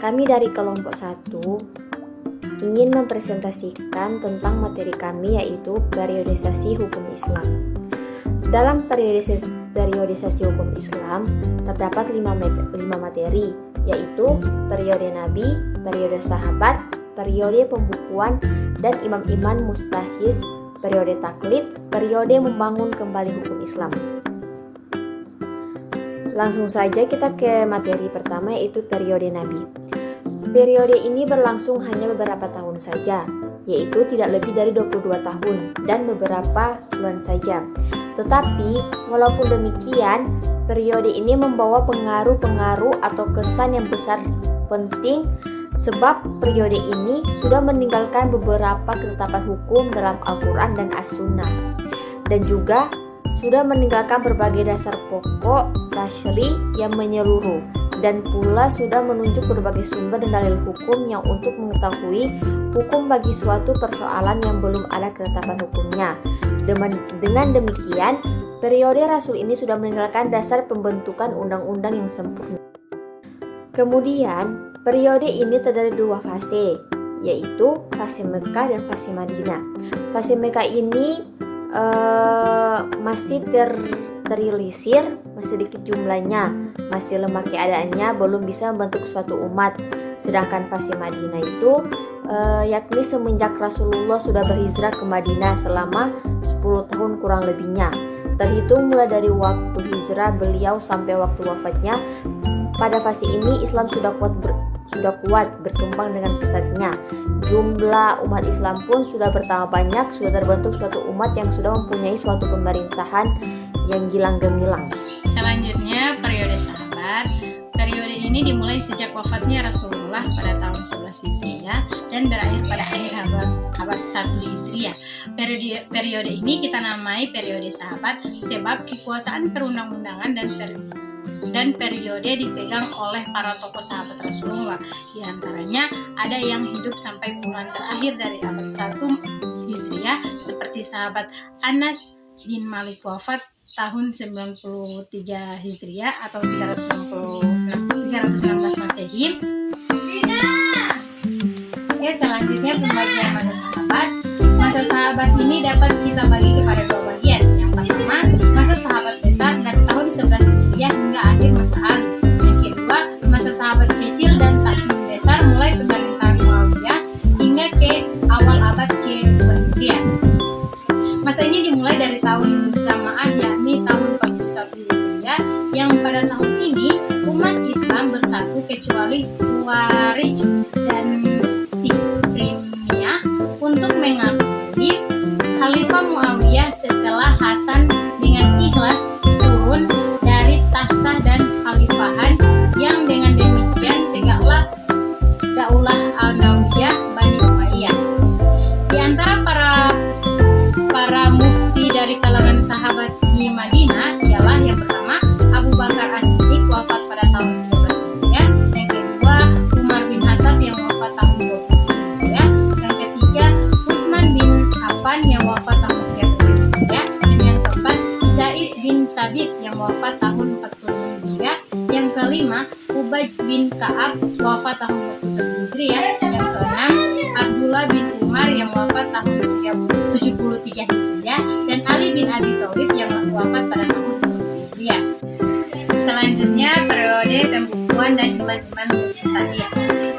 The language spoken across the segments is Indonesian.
Kami dari kelompok 1 ingin mempresentasikan tentang materi kami, yaitu periodisasi hukum Islam. Dalam periodisasi hukum Islam terdapat 5 materi, yaitu periode Nabi, periode sahabat, periode pembukuan dan imam-imam mustahis, periode taklid, periode membangun kembali hukum Islam. Langsung saja kita ke materi pertama, yaitu periode Nabi. Periode ini berlangsung hanya beberapa tahun saja, yaitu tidak lebih dari 22 tahun dan beberapa bulan saja. Tetapi walaupun demikian, periode ini membawa pengaruh-pengaruh atau kesan yang besar penting, sebab periode ini sudah meninggalkan beberapa ketetapan hukum dalam Al-Quran dan As-Sunnah, dan juga sudah meninggalkan berbagai dasar pokok tasyri yang menyeluruh, dan pula sudah menunjuk berbagai sumber dan dalil hukum yang untuk mengetahui hukum bagi suatu persoalan yang belum ada ketetapan hukumnya. Dengan demikian, periode Rasul ini sudah meninggalkan dasar pembentukan undang-undang yang sempurna. Kemudian, periode ini terdiri 2 fase, yaitu fase Mekah dan fase Madinah. Fase Mekah ini masih terilisir, masih sedikit jumlahnya, masih lemah keadaannya, belum bisa membentuk suatu umat. Sedangkan fase Madinah itu yakni semenjak Rasulullah sudah berhijrah ke Madinah selama 10 tahun kurang lebihnya, terhitung mulai dari waktu hijrah beliau sampai waktu wafatnya. Pada fase ini Islam sudah kuat berkembang dengan pesatnya. Jumlah umat Islam pun sudah bertambah banyak, sudah terbentuk suatu umat yang sudah mempunyai suatu pemerintahan yang gilang gemilang. Selanjutnya periode sahabat. Periode ini dimulai sejak wafatnya Rasulullah pada tahun 11 Hijriah dan berakhir pada akhir abad 1 Hijriah. Periode ini kita namai periode sahabat sebab kekuasaan perundang-undangan dan periode dipegang oleh para tokoh sahabat Rasulullah. Di antaranya ada yang hidup sampai puluhan terakhir dari abad 1 Hijriah seperti sahabat Anas bin Malik wafat tahun 93 Hijriah atau 316 Masehi. Selanjutnya pembagian masa sahabat. Masa sahabat ini dapat kita bagi kepada 2 bagian. Yang pertama, masa sahabat besar dari tahun 11 Hijriah hingga akhir masa Ali. Yang kedua, masa sahabat kecil dan taklim besar mulai pemerintahan Muawiyah hingga ke awal abad ke-2 Hijriah. Masa ini dimulai dari tahun Zama'ah, yakni tahun 41 Hijriah, yang pada tahun ini umat Islam bersatu kecuali Khawarij dan Sikrimiyah untuk mengakui Khalifah Muawiyah setelah Hasan dengan ikhlas turun dari tahta dan khalifahan, yang dengan demikian tegaklah Daulah Al-Nawiyah Bani Umayyah. Di antara para mufti dari kalangan sahabat di Madinah ialah yang pertama Abu Bakar As-Siddiq wafat pada tahun 13 Hijriah, yang kedua Umar bin Khattab yang wafat tahun 20 Hijriah, yang ketiga Utsman bin Affan yang wafat tahun 30 Hijriah, dan yang keempat Zaid bin Sabit yang wafat tahun 40 Hijriah, yang kelima Ubay bin Ka'ab wafat tahun 21 Hijriah, yang keenam Abdullah bin Umar yang wafat tahun 73 Hijriah, dan Ali bin Abi Thalib yang wafat pada tahun 20 Hijriah. Selanjutnya periode pembukuan dan imam-imam mujtahid.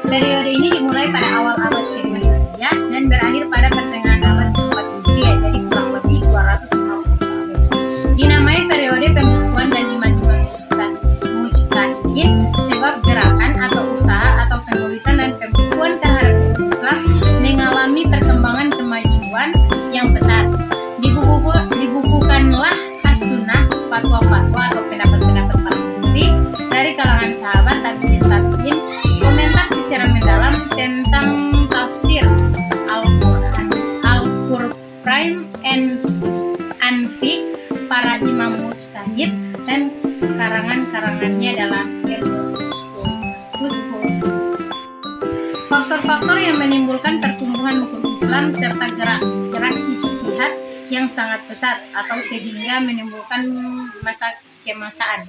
Periode ini dimulai pada awal abad ke-2 Hijriah dan berakhir pada pertengahan abad ke-4 Hijriah, jadi kurang lebih 250 tahun. Dinamai periode pembukuan dan imam-imam mujtahid sebab gerakan atau usaha atau penulisan dan pembukuan terhadap Islam mengalami perkembangan kemajuan yang besar. Dibukukanlah As-Sunnah, fatwa-fatwa atau pendapat-pendapat para mufti dari kalangan sahabat, tabi'in, komentar secara mendalam tentang tafsir Al-Quran, and fiqh para imam mujtahid dan karangan-karangannya dalam ilmu usul. Faktor-faktor yang menimbulkan pertumbuhan hukum Islam serta gerak ijtihad yang sangat besar atau sehingga menimbulkan masa kemasaan.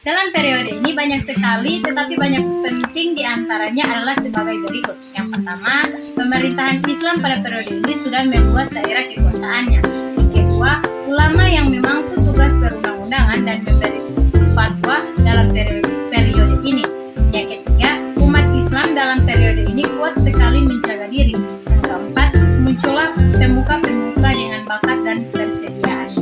Dalam periode ini banyak sekali, tetapi banyak penting diantaranya adalah sebagai berikut. Yang pertama, pemerintahan Islam pada periode ini sudah meluas daerah kekuasaannya. Yang kedua, ulama yang memangku tugas perundang-undangan dan memberi fatwa dalam periode ini. Yang ketiga, umat Islam dalam periode ini kuat sekali menjaga diri. Yang keempat, muncullah pemuka-pemuka dengan bakat dan persediaan.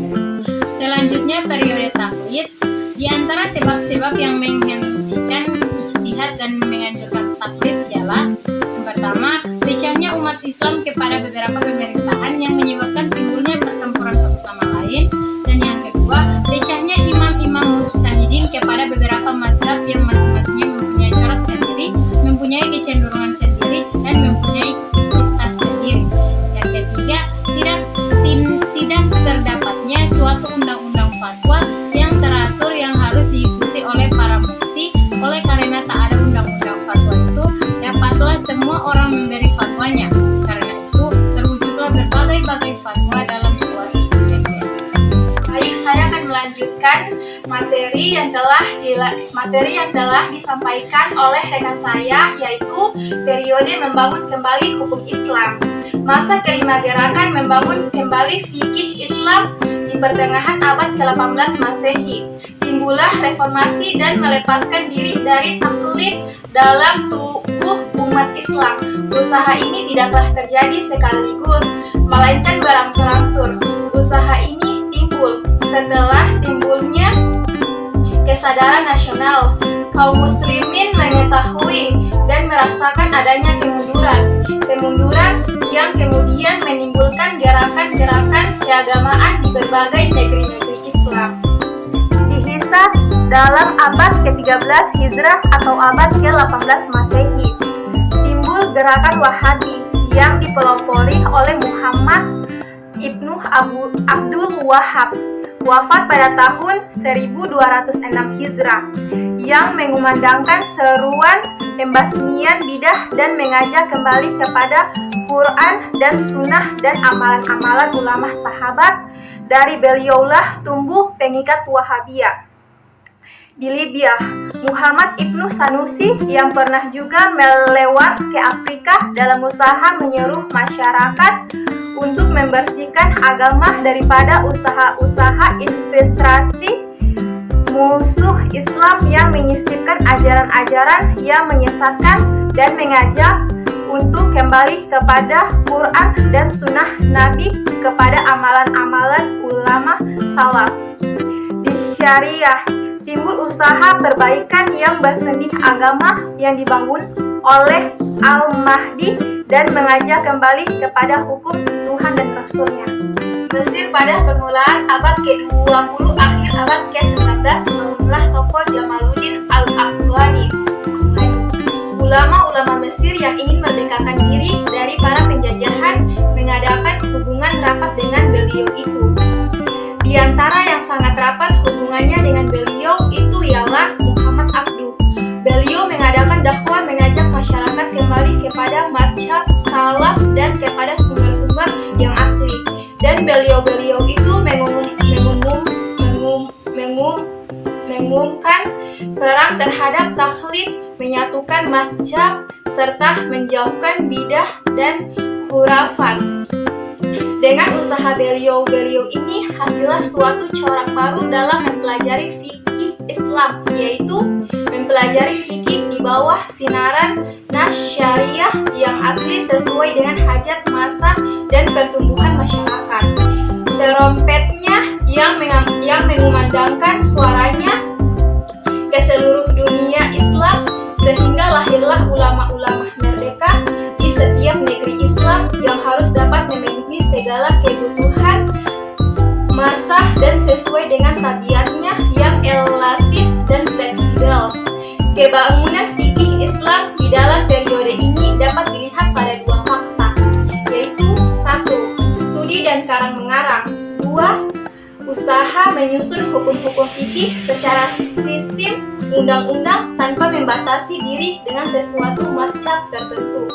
Selanjutnya, periode taklid. Di antara sebab-sebab yang menghentikan ijtihad dan menganjurkan taklid ialah: yang pertama, pecahnya umat Islam kepada beberapa pemerintahan yang menyebabkan timbulnya pertempuran satu sama lain, dan yang kedua, pecahnya imam-imam mujtahidin kepada beberapa mazhab yang masing-masingnya mempunyai corak sendiri, mempunyai kecenderungan sendiri, dan mempunyai kitab sendiri. Yang ketiga, tidak terdapatnya suatu undang-undang fatwa yang teratur yang harus diikuti oleh para mufti. Oleh karena tak ada undang-undang fatwa itu, dapatlah semua orang memberi fatwanya. Karena itu, terwujudlah berbagai-bagai fatwa dalam suatu kejadian. Baik, saya akan melanjutkan materi yang telah disampaikan oleh rekan saya, yaitu periode membangun kembali hukum Islam. Masa kelima gerakan membangun kembali fikih Islam di pertengahan abad ke-18 Masehi. Timbullah reformasi dan melepaskan diri dari taklid dalam tubuh umat Islam. Usaha ini tidaklah terjadi sekaligus, melainkan berangsur-angsur. Usaha ini timbul setelah timbulnya kesadaran nasional. Kaum muslimin mengetahui dan merasakan adanya kemunduran yang kemudian menimbulkan gerakan-gerakan keagamaan di berbagai negeri-negeri Islam. Dihisas dalam abad ke-13 Hijrah atau abad ke-18 Masehi, timbul gerakan Wahabi yang dipelopori oleh Muhammad Ibnu Abdul Wahab, wafat pada tahun 1206 Hijrah, yang mengumandangkan seruan pembasmian bidah dan mengajak kembali kepada Quran dan Sunnah dan amalan-amalan ulama sahabat. Dari beliaulah tumbuh pengikat Wahabiyah. Di Libya, Muhammad Ibnu Sanusi yang pernah juga melewat ke Afrika dalam usaha menyeru masyarakat untuk membersihkan agama daripada usaha-usaha infiltrasi musuh Islam yang menyisipkan ajaran-ajaran yang menyesatkan dan mengajak untuk kembali kepada Quran dan Sunnah Nabi, kepada amalan-amalan ulama salaf. Di Syariah, timbul usaha perbaikan yang bersendi agama yang dibangun oleh Al-Mahdi dan mengajak kembali kepada hukum Tuhan dan Rasulnya. Mesir pada permulaan abad ke-20 akhir abad ke-19 mengunlah tokoh Jamaluddin Al-Afghani. Ulama-ulama Mesir yang ingin merdekakan diri dari para penjajahan mengadakan hubungan rapat dengan beliau itu. Di antara yang sangat rapat hubungannya dengan beliau itu ialah Muhammad Abduh. Beliau mengadakan dakwah mengajak masyarakat kembali kepada mazhab salaf dan kepada sumber-sumber yang asli. Dan beliau-beliau itu mengumumkan perang terhadap taklid, menyatukan mazhab, serta menjauhkan bidah dan khurafat. Dengan usaha beliau-beliau ini hasillah suatu corak baru dalam mempelajari fikih Islam, yaitu mempelajari fikih di bawah sinaran nas syariah yang asli sesuai dengan hajat masa dan pertumbuhan masyarakat. Trompetnya yang mengumandangkan suaranya ke seluruh dunia Islam, sehingga lahirlah ulama-ulama merdeka di setiap negeri Islam yang harus dapat memenuhi segala kebutuhan masa dan sesuai dengan tabiatnya yang elastis dan fleksibel. Kebangunan fikih Islam di dalam periode ini dapat dilihat pada dua fakta, yaitu 1. Studi dan karang mengarang. 2. Usaha menyusun hukum-hukum fikih secara sistem undang-undang tanpa membatasi diri dengan sesuatu mazhab tertentu.